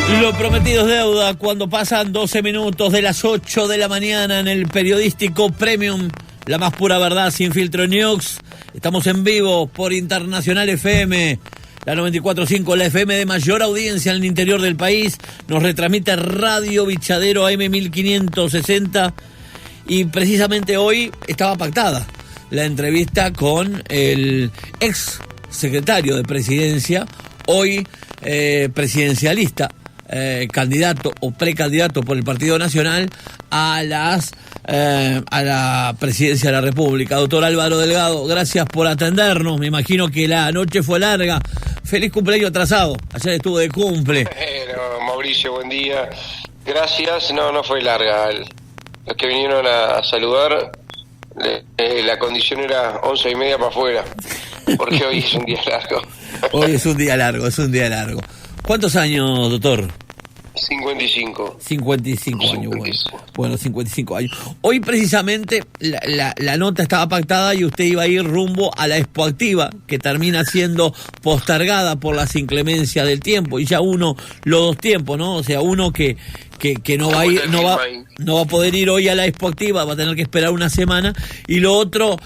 Lo prometido es deuda cuando pasan 12 minutos de las 8 de la mañana en el periodístico Premium, la más pura verdad sin filtro news. Estamos en vivo por Internacional FM, la 94.5, la FM de mayor audiencia en el interior del país. Nos retransmite Radio Bichadero AM 1560 y precisamente hoy estaba pactada la entrevista con el ex secretario de Presidencia, hoy presidencialista, candidato o precandidato por el Partido Nacional a la presidencia de la República. Doctor Álvaro Delgado, gracias por atendernos. Me imagino que la noche fue larga. Feliz cumpleaños atrasado. Ayer estuvo de cumple. Mauricio, buen día. Gracias. No fue larga. Los que vinieron a saludar, la condición era 11:30 para afuera, porque hoy es un día largo. Hoy es un día largo. ¿Cuántos años, doctor? 55. 55 años, bueno, 55 años. Hoy precisamente la nota estaba pactada y usted iba a ir rumbo a la Expo Activa, que termina siendo postergada por las inclemencias del tiempo, y ya los dos tiempos, ¿no? O sea, uno que no va a ir, no va a poder ir hoy a la Expo Activa, va a tener que esperar una semana, y lo otro,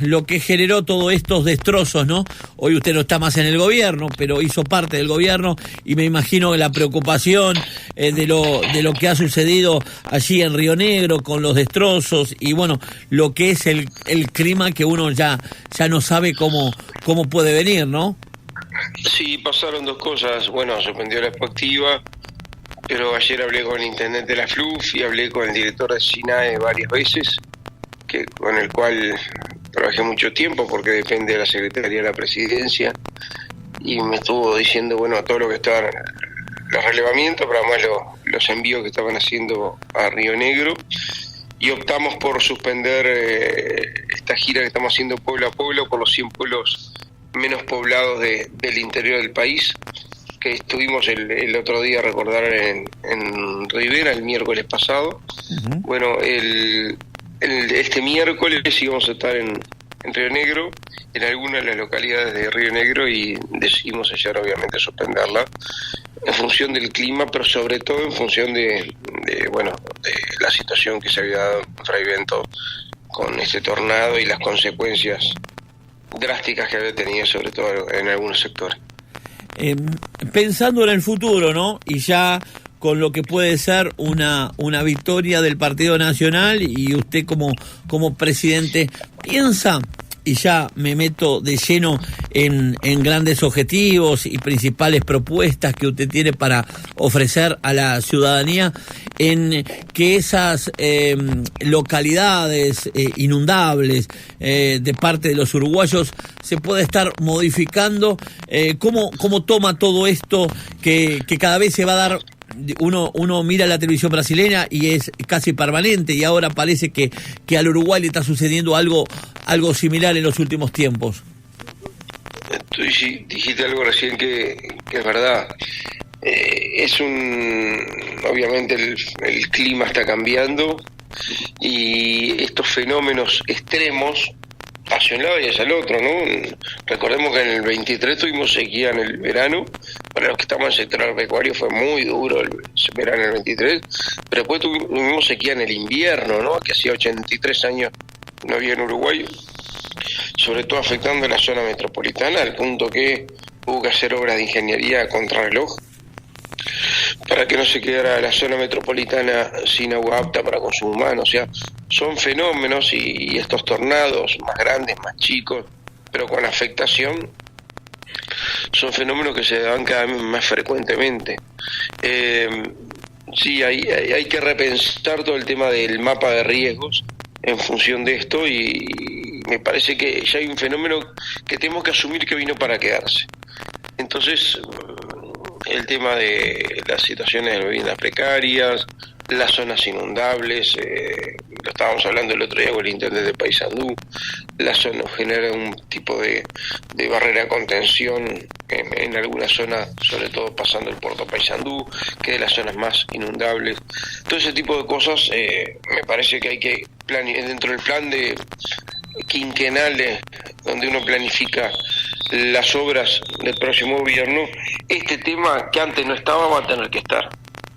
lo que generó todos estos destrozos, ¿no? Hoy usted no está más en el gobierno, pero hizo parte del gobierno, y me imagino que la preocupación de lo que ha sucedido allí en Río Negro con los destrozos, y bueno, lo que es el clima que uno ya no sabe cómo puede venir, ¿no? Sí, pasaron dos cosas. Bueno, suspendió la Expo Activa, pero ayer hablé con el intendente de la FLUF y hablé con el director de SINAE varias veces, con el cual trabajé mucho tiempo porque depende de la Secretaría de la Presidencia, y me estuvo diciendo, bueno, todo lo que estaban, los relevamientos, pero además los envíos que estaban haciendo a Río Negro, y optamos por suspender esta gira que estamos haciendo pueblo a pueblo por los 100 pueblos menos poblados del interior del país, que estuvimos el otro día, recordar, en Rivera el miércoles pasado. Uh-huh. Bueno, este miércoles íbamos a estar en Río Negro, en algunas de las localidades de Río Negro, y decidimos ayer obviamente suspenderla en función del clima, pero sobre todo en función de la situación que se había dado en Fray Bento con este tornado y las consecuencias drásticas que había tenido, sobre todo en algunos sectores. Pensando en el futuro, ¿no? Y ya con lo que puede ser una victoria del Partido Nacional, y usted como presidente, piensa, y ya me meto de lleno en grandes objetivos y principales propuestas que usted tiene para ofrecer a la ciudadanía, en que esas localidades inundables de parte de los uruguayos se puede estar modificando. ¿Cómo toma todo esto que cada vez se va a dar? Uno mira la televisión brasileña y es casi permanente, y ahora parece que al Uruguay le está sucediendo algo similar en los últimos tiempos. Tú dijiste algo recién que es verdad. Obviamente el clima está cambiando, y estos fenómenos extremos hacia un lado y hacia el otro, ¿no? Recordemos que en el 23 tuvimos sequía en el verano. Para los que estamos en el sector agropecuario fue muy duro el verano en el 23, pero después tuvimos sequía en el invierno, ¿no? Que hacía 83 años no había en Uruguay, sobre todo afectando a la zona metropolitana, al punto que hubo que hacer obras de ingeniería a contrarreloj para que no se quedara la zona metropolitana sin agua apta para consumo humano. O sea, son fenómenos, y estos tornados más grandes, más chicos, pero con afectación, son fenómenos que se dan cada vez más frecuentemente. Sí, hay que repensar todo el tema del mapa de riesgos en función de esto, y me parece que ya hay un fenómeno que tenemos que asumir que vino para quedarse. Entonces, el tema de las situaciones de viviendas precarias, las zonas inundables, lo estábamos hablando el otro día con el intendente de Paysandú, la zona genera un tipo de barrera de contención en algunas zonas, sobre todo pasando el puerto Paysandú, que es de las zonas más inundables. Todo ese tipo de cosas me parece que hay que dentro del plan de quinquenales, donde uno planifica las obras del próximo gobierno, este tema que antes no estaba va a tener que estar.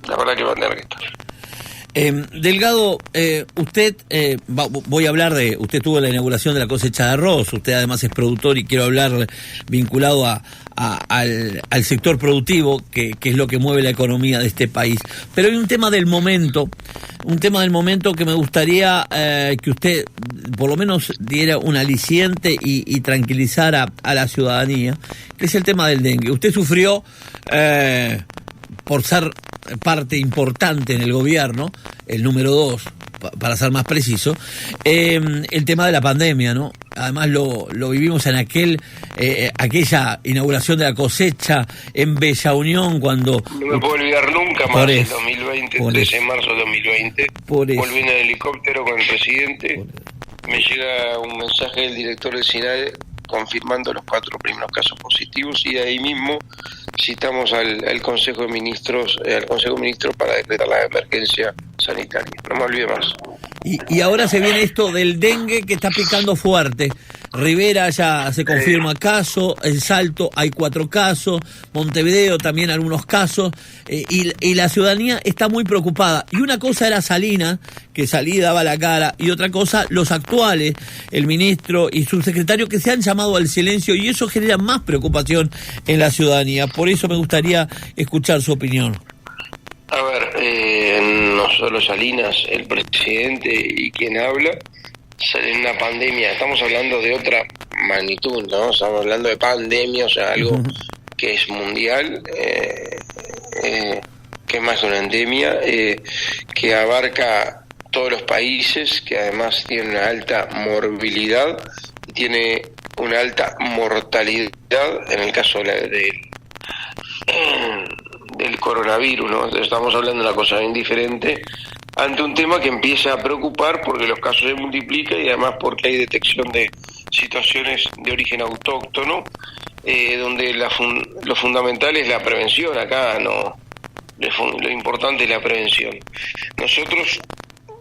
La verdad que va a tener que estar. Delgado, usted, voy a hablar de, usted tuvo la inauguración de la cosecha de arroz, usted además es productor y quiero hablar vinculado al sector productivo, que es lo que mueve la economía de este país. Pero hay un tema del momento que me gustaría que usted por lo menos diera un aliciente y tranquilizara a la ciudadanía, que es el tema del dengue. Usted sufrió, por ser parte importante en el gobierno, el número 2, para ser más preciso, el tema de la pandemia, ¿no? Además lo vivimos en aquella inauguración de la cosecha en Bella Unión, cuando... No me puedo olvidar nunca más del 2020, 13 de marzo de 2020, volviendo en helicóptero con el presidente, me llega un mensaje del director del SINAE confirmando los 4 primeros casos positivos, y de ahí mismo citamos al Consejo de Ministros, para decretar la emergencia sanitaria. No me olvide más. Y ahora se viene esto del dengue que está picando fuerte. Rivera ya se confirma caso, en Salto hay 4 casos, Montevideo también algunos casos, y la ciudadanía está muy preocupada. Y una cosa era Salinas, que salía y daba la cara, y otra cosa los actuales, el ministro y su secretario, que se han llamado al silencio, y eso genera más preocupación en la ciudadanía. Por eso me gustaría escuchar su opinión. A ver, no solo Salinas, el presidente y quien habla, en una pandemia, estamos hablando de otra magnitud, ¿no? Estamos hablando de pandemia, o sea, algo que es mundial, que es más una endemia, que abarca todos los países, que además tiene una alta morbilidad, tiene una alta mortalidad en el caso del coronavirus, ¿no? Entonces estamos hablando de una cosa bien diferente, ante un tema que empieza a preocupar porque los casos se multiplican y además porque hay detección de situaciones de origen autóctono, donde lo fundamental es la prevención. Acá no, lo importante es la prevención. Nosotros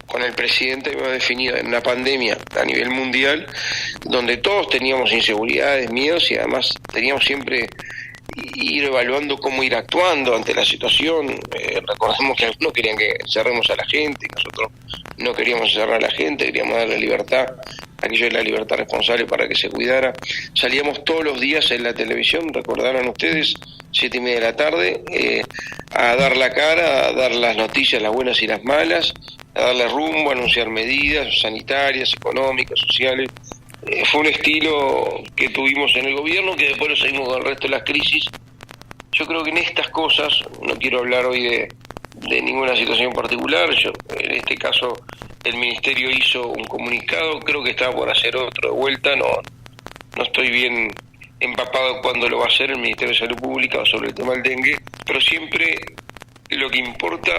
con el presidente hemos definido en una pandemia a nivel mundial donde todos teníamos inseguridades, miedos, y además teníamos siempre ir evaluando cómo ir actuando ante la situación. Recordemos que algunos querían que encerremos a la gente, y nosotros no queríamos encerrar a la gente, queríamos darle libertad, aquello es la libertad responsable para que se cuidara. Salíamos todos los días en la televisión, recordarán ustedes, 7:30 de la tarde, a dar la cara, a dar las noticias, las buenas y las malas, a darle rumbo, a anunciar medidas sanitarias, económicas, sociales. Fue un estilo que tuvimos en el gobierno, que después lo seguimos con el resto de las crisis. Yo creo que en estas cosas, no quiero hablar hoy de ninguna situación particular, en este caso el ministerio hizo un comunicado, creo que estaba por hacer otro de vuelta, no estoy bien empapado cuándo lo va a hacer el Ministerio de Salud Pública sobre el tema del dengue, pero siempre lo que importa,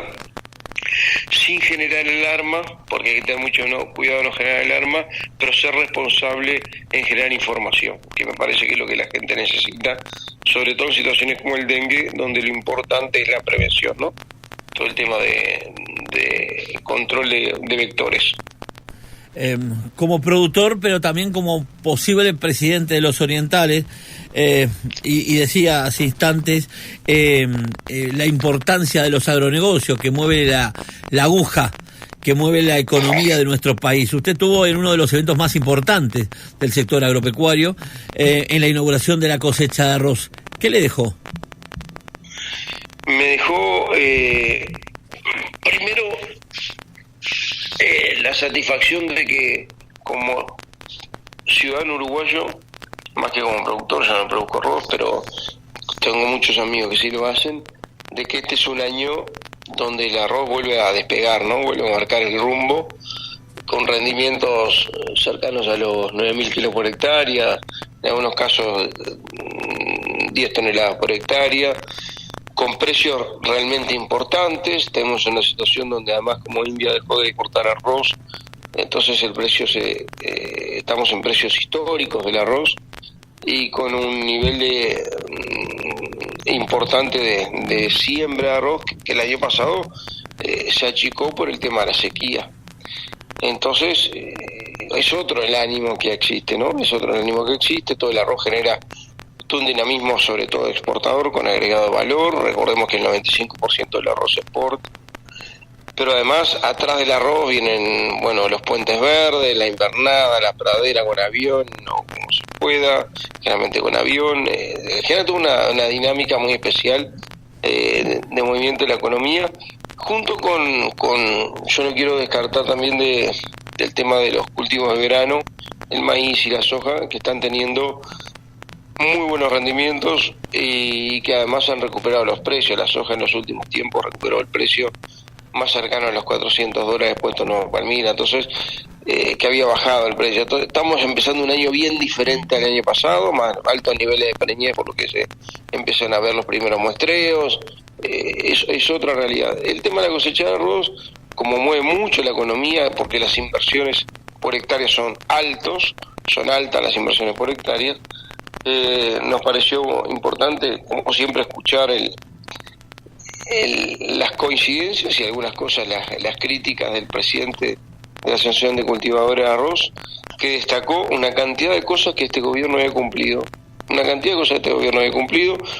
sin generar alarma, porque hay que tener mucho cuidado de no generar alarma, pero ser responsable en generar información, que me parece que es lo que la gente necesita, sobre todo en situaciones como el dengue, donde lo importante es la prevención, ¿no? Todo el tema de control de vectores. Como productor, pero también como posible presidente de los Orientales, y decía hace instantes la importancia de los agronegocios, que mueve la aguja, que mueve la economía de nuestro país. Usted estuvo en uno de los eventos más importantes del sector agropecuario, en la inauguración de la cosecha de arroz. ¿Qué le dejó? Me dejó, primero, la satisfacción de que como ciudadano uruguayo, más que como productor, ya no produzco arroz, pero tengo muchos amigos que sí lo hacen, de que este es un año donde el arroz vuelve a despegar, ¿no? Vuelve a marcar el rumbo, con rendimientos cercanos a los 9.000 kilos por hectárea, en algunos casos 10 toneladas por hectárea, con precios realmente importantes. Tenemos una situación donde además, como India dejó de exportar arroz, entonces el precio estamos en precios históricos del arroz, y con un nivel importante de siembra de arroz que el año pasado se achicó por el tema de la sequía. Entonces es otro el ánimo que existe, ¿no? Es otro el ánimo que existe. Todo el arroz genera un dinamismo sobre todo exportador con agregado de valor. Recordemos que el 95% del arroz es export, pero además atrás del arroz vienen, bueno, los puentes verdes, la invernada, la pradera con avión, o como se pueda, generalmente con avión, genera toda una dinámica muy especial de movimiento de la economía, junto con yo no quiero descartar también del tema de los cultivos de verano, el maíz y la soja, que están teniendo muy buenos rendimientos y que además han recuperado los precios. La soja en los últimos tiempos recuperó el precio más cercano a los $400 puesto Nueva Palmira, entonces que había bajado el precio. Entonces, estamos empezando un año bien diferente al año pasado, más altos niveles de preñez por lo que se empiezan a ver los primeros muestreos. Es otra realidad. El tema de la cosecha de arroz, como mueve mucho la economía, porque las inversiones por hectárea son altas las inversiones por hectárea, nos pareció importante, como siempre, escuchar las coincidencias y algunas cosas, las críticas del presidente de la Asociación de Cultivadores de Arroz, que destacó una cantidad de cosas que este gobierno había cumplido.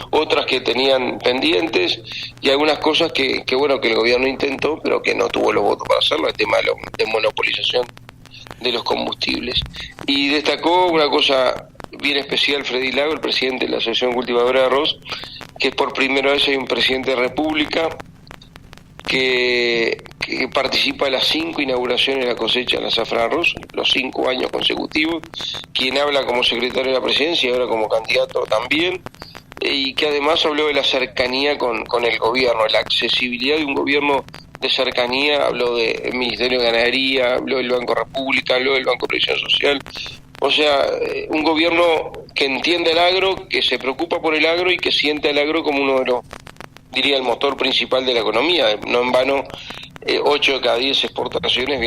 Otras que tenían pendientes y algunas cosas que el gobierno intentó, pero que no tuvo los votos para hacerlo, el tema de monopolización de los combustibles. Y destacó una cosa bien especial Freddy Lago, el presidente de la Asociación Cultivadora de Arroz, que por primera vez hay un presidente de República que participa de las 5 inauguraciones de la cosecha de la zafra de arroz, los 5 años consecutivos, quien habla como secretario de la presidencia y ahora como candidato también, y que además habló de la cercanía con el gobierno, la accesibilidad de un gobierno de cercanía, habló del Ministerio de Ganadería, habló del Banco República, habló del Banco de Previsión Social. O sea, un gobierno que entiende el agro, que se preocupa por el agro y que siente al agro como uno de los, diría, el motor principal de la economía. No en vano, 8 de cada 10 exportaciones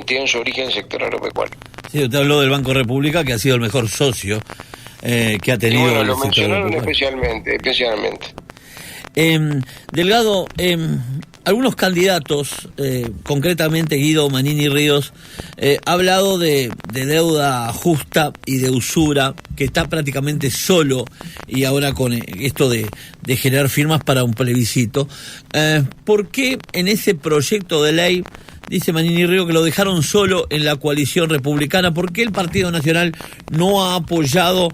tienen su origen en el sector agropecuario. Sí, usted habló del Banco República, que ha sido el mejor socio que ha tenido. Y bueno, el lo sector mencionaron especialmente. Delgado, algunos candidatos, concretamente Guido Manini Ríos, ha hablado de deuda justa y de usura, que está prácticamente solo, y ahora con esto de generar firmas para un plebiscito. ¿Por qué en ese proyecto de ley, dice Manini Ríos, que lo dejaron solo en la coalición republicana? ¿Por qué el Partido Nacional no ha apoyado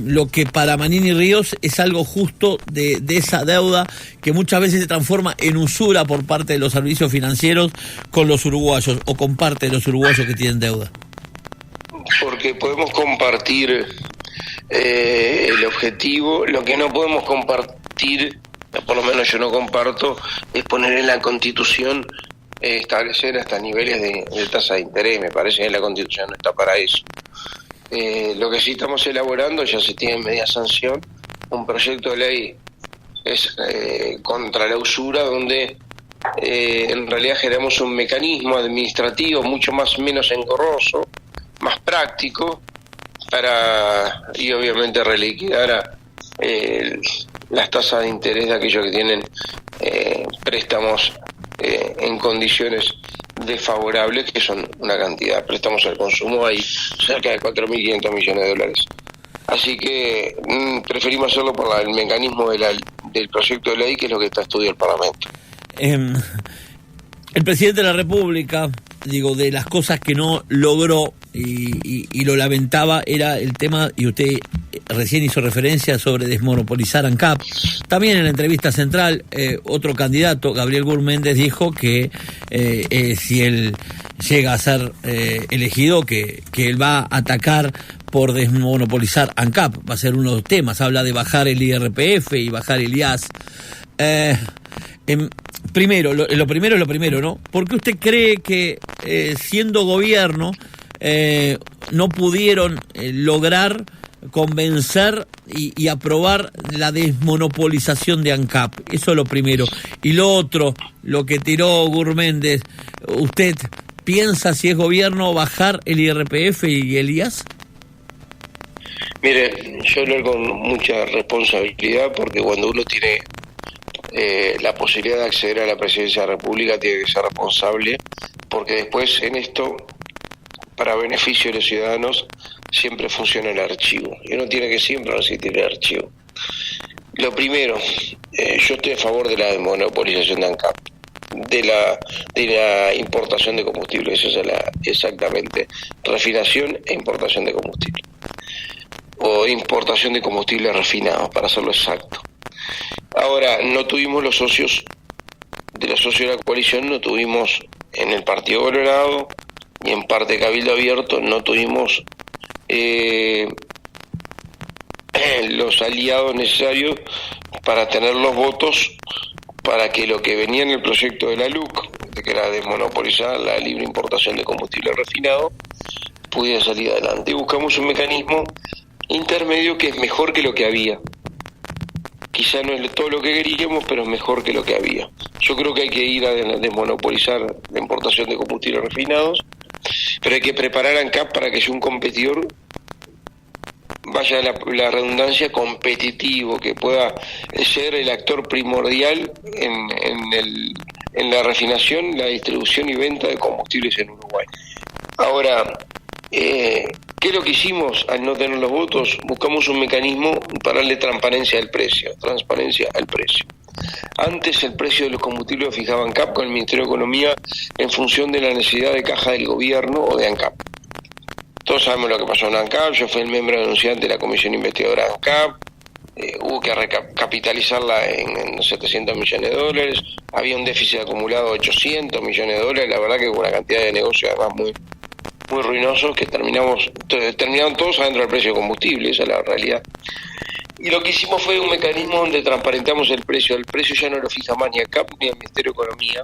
lo que para Manini Ríos es algo justo de esa deuda que muchas veces se transforma en usura por parte de los servicios financieros con los uruguayos o con parte de los uruguayos que tienen deuda? Porque podemos compartir el objetivo, lo que no podemos compartir, por lo menos yo no comparto, es poner en la Constitución establecer hasta niveles de tasa de interés. Me parece que la Constitución no está para eso. Lo que sí estamos elaborando, ya se tiene en media sanción, un proyecto de ley contra la usura, donde en realidad generamos un mecanismo administrativo mucho menos engorroso, más práctico, y obviamente reliquidar las tasas de interés de aquellos que tienen préstamos en condiciones desfavorables, que son una cantidad. Préstamos al consumo, hay cerca de 4.500 millones de dólares. Así que preferimos hacerlo por el mecanismo del proyecto de ley, que es lo que está estudiando el Parlamento. El presidente de la República, de las cosas que no logró y lo lamentaba, era el tema, y usted recién hizo referencia sobre desmonopolizar ANCAP. También en la entrevista central, otro candidato, Gabriel Gurméndez, dijo que si él llega a ser elegido, que él va a atacar por desmonopolizar ANCAP. Va a ser uno de los temas. Habla de bajar el IRPF y bajar el IAS. Primero, lo primero es lo primero, ¿no? ¿Por qué usted cree que siendo gobierno no pudieron lograr convencer y aprobar la desmonopolización de ANCAP? Eso es lo primero. Y lo otro, lo que tiró Gurméndez, ¿usted piensa, si es gobierno, bajar el IRPF y el IAS? Mire, yo hablo con mucha responsabilidad, porque cuando uno tiene la posibilidad de acceder a la presidencia de la República, tiene que ser responsable, porque después en esto para beneficio de los ciudadanos, siempre funciona el archivo. Y uno tiene que siempre resistir el archivo. Lo primero, yo estoy a favor de la desmonopolización de ANCAP, de la importación de combustible, esa es exactamente, refinación e importación de combustible, o importación de combustible refinado, para hacerlo exacto. Ahora, no tuvimos los socios de la coalición, no tuvimos en el Partido Colorado y en parte de Cabildo Abierto, no tuvimos los aliados necesarios para tener los votos para que lo que venía en el proyecto de la LUC, que era desmonopolizar la libre importación de combustible refinado, pudiera salir adelante. Y buscamos un mecanismo intermedio que es mejor que lo que había. Quizá no es todo lo que queríamos, pero es mejor que lo que había. Yo creo que hay que ir a desmonopolizar la importación de combustibles refinados, pero hay que preparar a ANCAP para que sea un competidor, vaya la redundancia, competitivo, que pueda ser el actor primordial en la refinación, la distribución y venta de combustibles en Uruguay. Ahora, ¿qué es lo que hicimos al no tener los votos? Buscamos un mecanismo para darle transparencia al precio. Antes el precio de los combustibles lo fijaba ANCAP con el Ministerio de Economía en función de la necesidad de caja del gobierno o de ANCAP. Todos sabemos lo que pasó en ANCAP. Yo fui el miembro denunciante de la Comisión Investigadora de ANCAP. Hubo que recapitalizarla en 700 millones de dólares. Había un déficit acumulado de 800 millones de dólares. La verdad que con una cantidad de negocios además muy ruinosos que terminaron todos adentro del precio de combustible. Esa es la realidad. Y lo que hicimos fue un mecanismo donde transparentamos el precio. El precio ya no lo fija más ni ANCAP ni el Ministerio de Economía.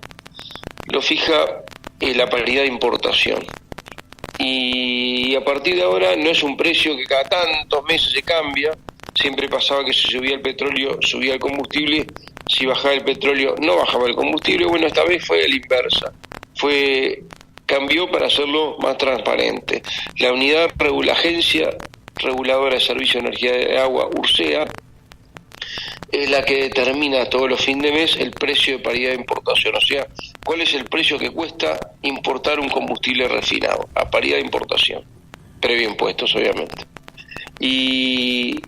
Lo fija la paridad de importación. Y a partir de ahora no es un precio que cada tantos meses se cambia. Siempre pasaba que si subía el petróleo, subía el combustible. Si bajaba el petróleo, no bajaba el combustible. Bueno, esta vez fue a la inversa. Cambió para hacerlo más transparente. La Agencia Reguladora de Servicio de Energía de Agua, URSEA, es la que determina todos los fines de mes el precio de paridad de importación, o sea, cuál es el precio que cuesta importar un combustible refinado, a paridad de importación, previo impuestos, obviamente. Y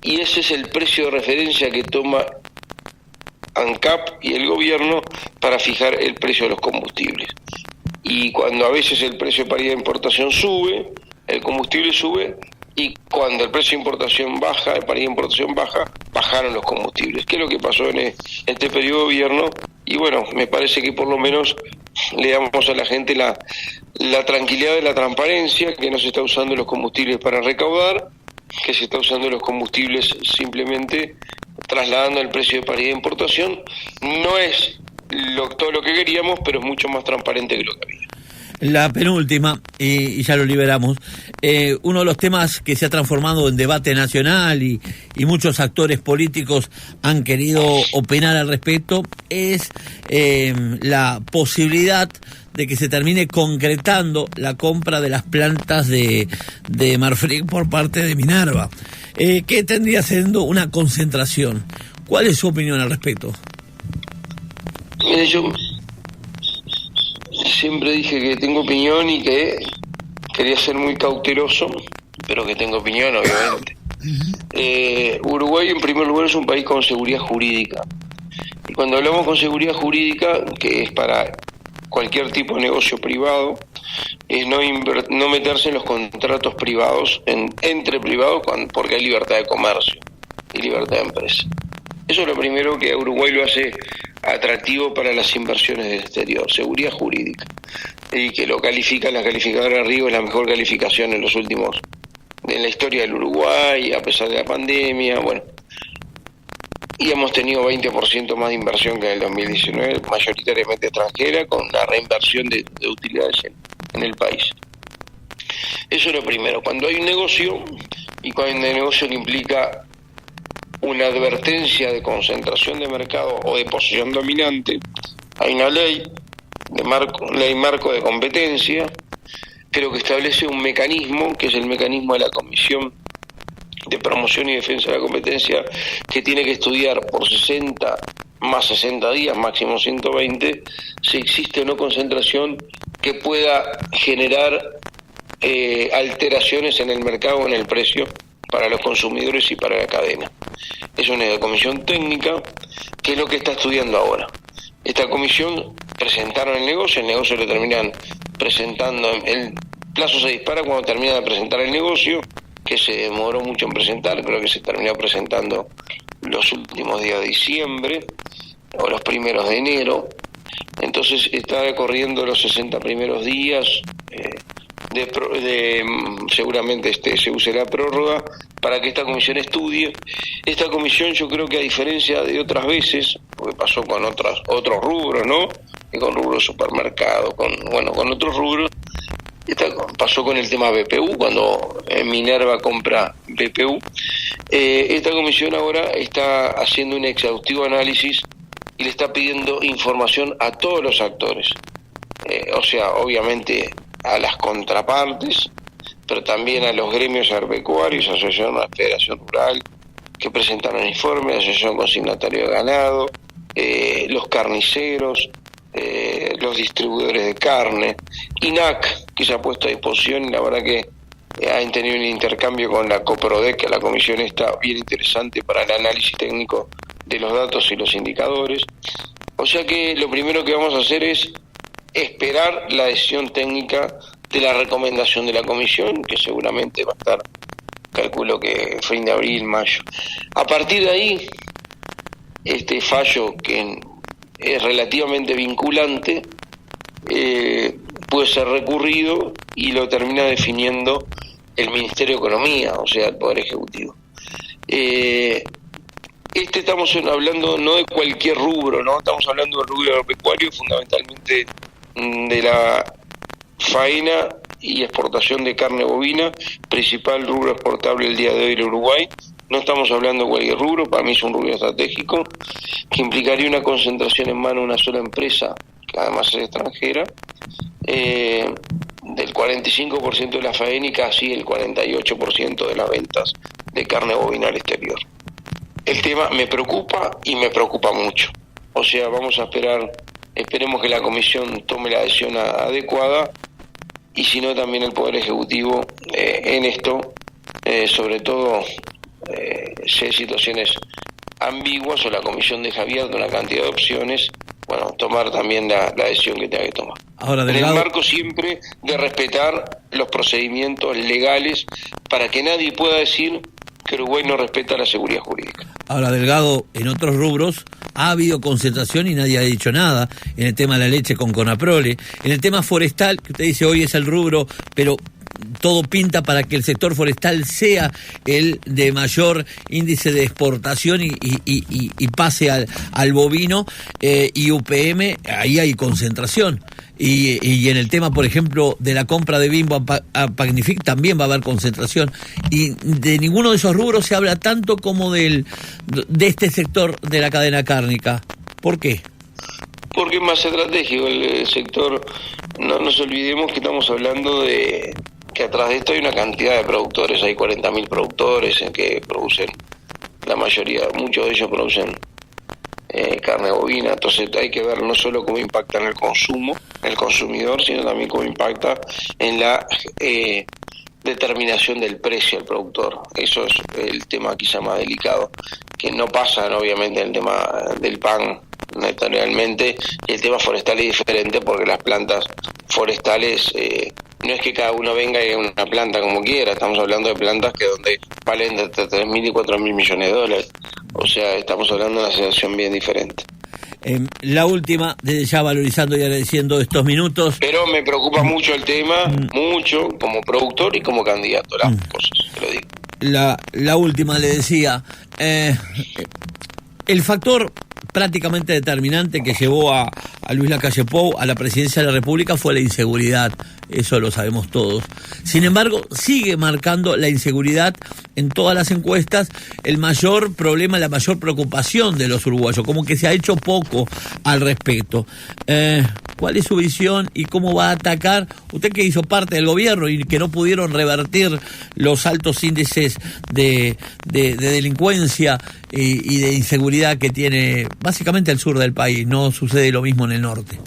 ese es el precio de referencia que toma ANCAP y el gobierno para fijar el precio de los combustibles. Y cuando a veces el precio de paridad de importación sube, el combustible sube, y cuando el precio de importación baja, de paridad de importación baja, bajaron los combustibles. ¿Qué es lo que pasó en este periodo de gobierno? Y bueno, me parece que por lo menos le damos a la gente la tranquilidad de la transparencia, que no se está usando los combustibles para recaudar, que se está usando los combustibles simplemente trasladando el precio de paridad de importación. No es todo lo que queríamos, pero es mucho más transparente que lo que había. La penúltima, y ya lo liberamos, uno de los temas que se ha transformado en debate nacional y muchos actores políticos han querido opinar al respecto, es la posibilidad de que se termine concretando la compra de las plantas de Marfrig por parte de Minerva, que tendría siendo una concentración. ¿Cuál es su opinión al respecto? Mire, yo siempre dije que tengo opinión y que quería ser muy cauteloso, pero que tengo opinión, obviamente. Uruguay, en primer lugar, es un país con seguridad jurídica. Y cuando hablamos con seguridad jurídica, que es para cualquier tipo de negocio privado, es no meterse en los contratos privados, entre privados, porque hay libertad de comercio y libertad de empresa. Eso es lo primero que a Uruguay lo hace atractivo para las inversiones del exterior, seguridad jurídica, y que lo califica la calificadora Río, es la mejor calificación en la historia del Uruguay, a pesar de la pandemia, bueno, y hemos tenido 20% más de inversión que en el 2019, mayoritariamente extranjera, con una reinversión de utilidades en el país. Eso es lo primero. Cuando hay un negocio, y cuando el negocio le implica una advertencia de concentración de mercado o de posición dominante, hay una ley marco de competencia, pero que establece un mecanismo, que es el mecanismo de la Comisión de Promoción y Defensa de la Competencia, que tiene que estudiar por 60 más 60 días, máximo 120, si existe o no concentración que pueda generar alteraciones en el mercado o en el precio para los consumidores y para la cadena. Es una comisión técnica que es lo que está estudiando ahora. Esta comisión presentaron el negocio lo terminan presentando, el plazo se dispara cuando terminan de presentar el negocio, que se demoró mucho en presentar, creo que se terminó presentando los últimos días de diciembre o los primeros de enero. Entonces está corriendo los 60 primeros días, seguramente se use la prórroga para que esta comisión estudie. Esta comisión, yo creo que a diferencia de otras veces, porque pasó con otros rubros, ¿no? Y con rubros supermercados, con otros rubros, pasó con el tema BPU, cuando Minerva compra BPU. Esta comisión ahora está haciendo un exhaustivo análisis y le está pidiendo información a todos los actores, o sea, obviamente a las contrapartes, pero también a los gremios agropecuarios, Asociación Federación Rural, que presentaron informes, Asociación Consignatario de Ganado, los carniceros, los distribuidores de carne, INAC, que se ha puesto a disposición, y la verdad que han tenido un intercambio con la Coprodec, la comisión está bien interesante para el análisis técnico de los datos y los indicadores. O sea que lo primero que vamos a hacer es esperar la decisión técnica de la recomendación de la comisión, que seguramente va a estar, calculo que fin de abril, mayo. A partir de ahí, este fallo, que es relativamente vinculante, puede ser recurrido y lo termina definiendo el Ministerio de Economía, o sea, el Poder Ejecutivo. Estamos hablando no de cualquier rubro, ¿no? Estamos hablando del rubro agropecuario, fundamentalmente de la faena y exportación de carne bovina, principal rubro exportable el día de hoy en Uruguay. No estamos hablando de cualquier rubro, para mí es un rubro estratégico, que implicaría una concentración en mano de una sola empresa, que además es extranjera, del 45% de la faena y casi el 48% de las ventas de carne bovina al exterior. El tema me preocupa y me preocupa mucho. O sea, vamos a esperemos que la comisión tome la decisión adecuada, y si no también el Poder Ejecutivo en esto, sobre todo si hay situaciones ambiguas o la comisión deja abierta una cantidad de opciones, bueno, tomar también la decisión que tenga que tomar. Ahora, en Delgado, el marco siempre de respetar los procedimientos legales para que nadie pueda decir que Uruguay no respeta la seguridad jurídica. Ahora, Delgado, en otros rubros ha habido concentración y nadie ha dicho nada, en el tema de la leche con Conaprole, en el tema forestal, que usted dice hoy es el rubro, pero todo pinta para que el sector forestal sea el de mayor índice de exportación y pase al bovino, y UPM, ahí hay concentración. Y en el tema, por ejemplo, de la compra de Bimbo a Pagnific también va a haber concentración. Y de ninguno de esos rubros se habla tanto como de este sector de la cadena cárnica. ¿Por qué? Porque es más estratégico el sector. No nos olvidemos que estamos hablando de que atrás de esto hay una cantidad de productores. Hay 40.000 productores en que producen, la mayoría, muchos de ellos producen carne bovina. Entonces hay que ver no solo cómo impacta en el consumo, el consumidor, sino también cómo impacta en la determinación del precio al productor. Eso es el tema quizá más delicado, que no pasa obviamente en el tema del pan naturalmente. El tema forestal es diferente porque las plantas forestales no es que cada uno venga y haga una planta como quiera. Estamos hablando de plantas que donde valen de 3.000 y 4.000 millones de dólares. O sea, estamos hablando de una situación bien diferente. La última, desde ya valorizando y agradeciendo estos minutos. Pero me preocupa mucho el tema, mucho, como productor y como candidato, las cosas, te lo digo. La última, le decía, el factor prácticamente determinante que llevó a Luis Lacalle Pou a la presidencia de la República fue la inseguridad, eso lo sabemos todos. Sin embargo, sigue marcando la inseguridad en todas las encuestas el mayor problema, la mayor preocupación de los uruguayos, como que se ha hecho poco al respecto. ¿Cuál es su visión y cómo va a atacar, usted que hizo parte del gobierno y que no pudieron revertir los altos índices de delincuencia y de inseguridad que tiene básicamente el sur del país? No sucede lo mismo en el norte.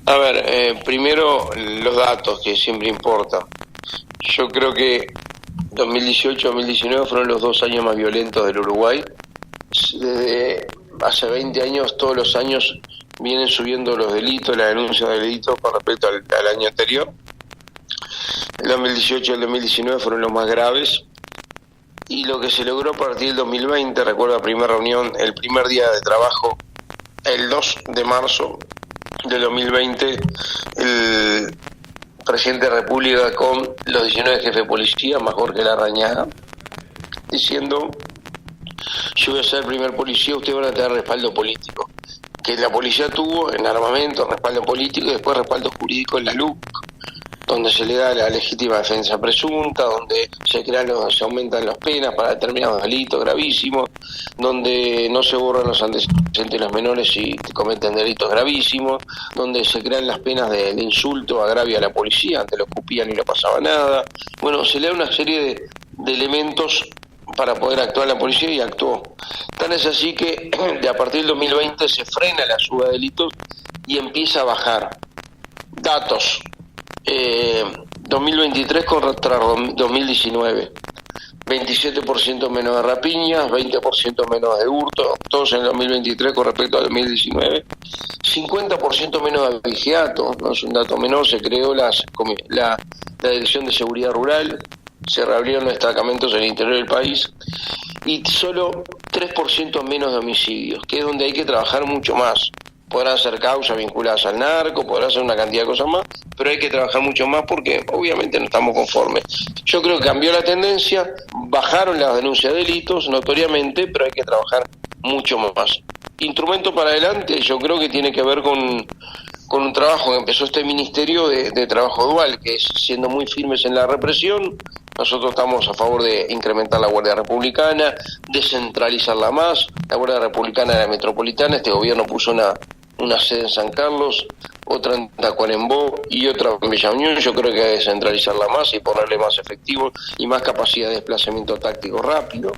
A ver, primero los datos, que siempre importa. Yo creo que 2018-2019 fueron los 2 años más violentos del Uruguay. Desde hace 20 años, todos los años vienen subiendo los delitos, la denuncia de delitos con respecto al año anterior. El 2018 y el 2019 fueron los más graves. Y lo que se logró a partir del 2020, recuerdo la primera reunión, el primer día de trabajo, el 2 de marzo del 2020, el presidente de la República con los 19 jefes de policía, más Jorge Larrañaga, diciendo: yo voy a ser el primer policía, ustedes van a tener respaldo político. Que la policía tuvo en armamento, respaldo político y después respaldo jurídico en la LUC, donde se le da la legítima defensa presunta, donde se aumentan las penas para determinados delitos gravísimos, donde no se borran los antecedentes de los menores si cometen delitos gravísimos, donde se crean las penas de insulto, agravio a la policía, antes lo escupían y no pasaba nada. Bueno, se le da una serie de elementos para poder actuar la policía y actuó. Tan es así que a partir del 2020 se frena la suba de delitos y empieza a bajar. Datos. 2023 contra 2019, 27% menos de rapiñas, 20% menos de hurto, todos en el 2023 con respecto al 2019, 50% menos de abigeato, no es un dato menor. Se creó la Dirección de Seguridad Rural, se reabrieron los destacamentos en el interior del país, y solo 3% menos de homicidios, que es donde hay que trabajar mucho más. Podrán ser causas vinculadas al narco, podrán ser una cantidad de cosas más, pero hay que trabajar mucho más porque obviamente no estamos conformes. Yo creo que cambió la tendencia, bajaron las denuncias de delitos notoriamente, pero hay que trabajar mucho más. Instrumento para adelante, yo creo que tiene que ver con un trabajo que empezó este ministerio de trabajo dual, que es siendo muy firmes en la represión. Nosotros estamos a favor de incrementar la Guardia Republicana, descentralizarla más. La Guardia Republicana era metropolitana, este gobierno puso una sede en San Carlos, otra en Tacuarembó y otra en Villa Unión. Yo creo que hay que descentralizarla más y ponerle más efectivos y más capacidad de desplazamiento táctico rápido.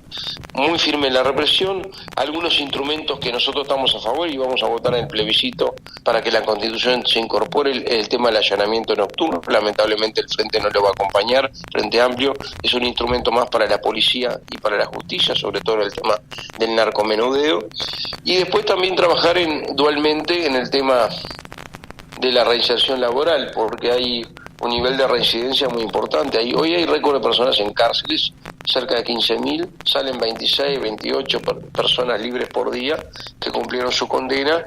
Muy firme en la represión, algunos instrumentos que nosotros estamos a favor y vamos a votar en el plebiscito para que la Constitución se incorpore el tema del allanamiento nocturno. Lamentablemente el Frente no lo va a acompañar, Frente Amplio es un instrumento más para la policía y para la justicia, sobre todo en el tema del narcomenudeo. Y después también trabajar dualmente en el tema de la reinserción laboral, porque hay un nivel de reincidencia muy importante. Hoy hay récord de personas en cárceles, cerca de 15.000, salen 26, 28 personas libres por día que cumplieron su condena,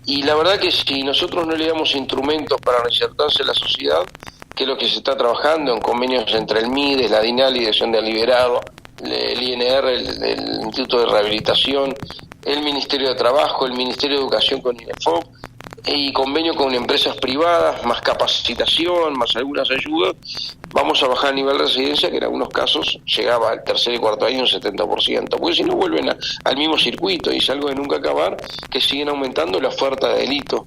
y la verdad que si nosotros no le damos instrumentos para reinsertarse en la sociedad, que es lo que se está trabajando en convenios entre el MIDES, la DINAL, la Dirección de Liberado, el INR, el Instituto de Rehabilitación, el Ministerio de Trabajo, el Ministerio de Educación con INEFOP, y convenio con empresas privadas, más capacitación, más algunas ayudas, vamos a bajar el nivel de residencia, que en algunos casos llegaba al tercer y cuarto año un 70%, porque si no vuelven al mismo circuito, y es algo de nunca acabar, que siguen aumentando la oferta de delito.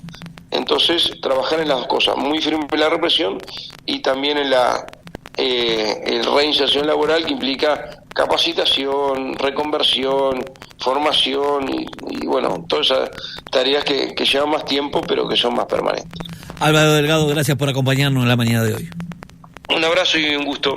Entonces, trabajar en las dos cosas, muy firme en la represión y también en la reinserción laboral, que implica capacitación, reconversión, formación y bueno, todas esas tareas que llevan más tiempo pero que son más permanentes. Álvaro Delgado, gracias por acompañarnos en la mañana de hoy. Un abrazo y un gusto.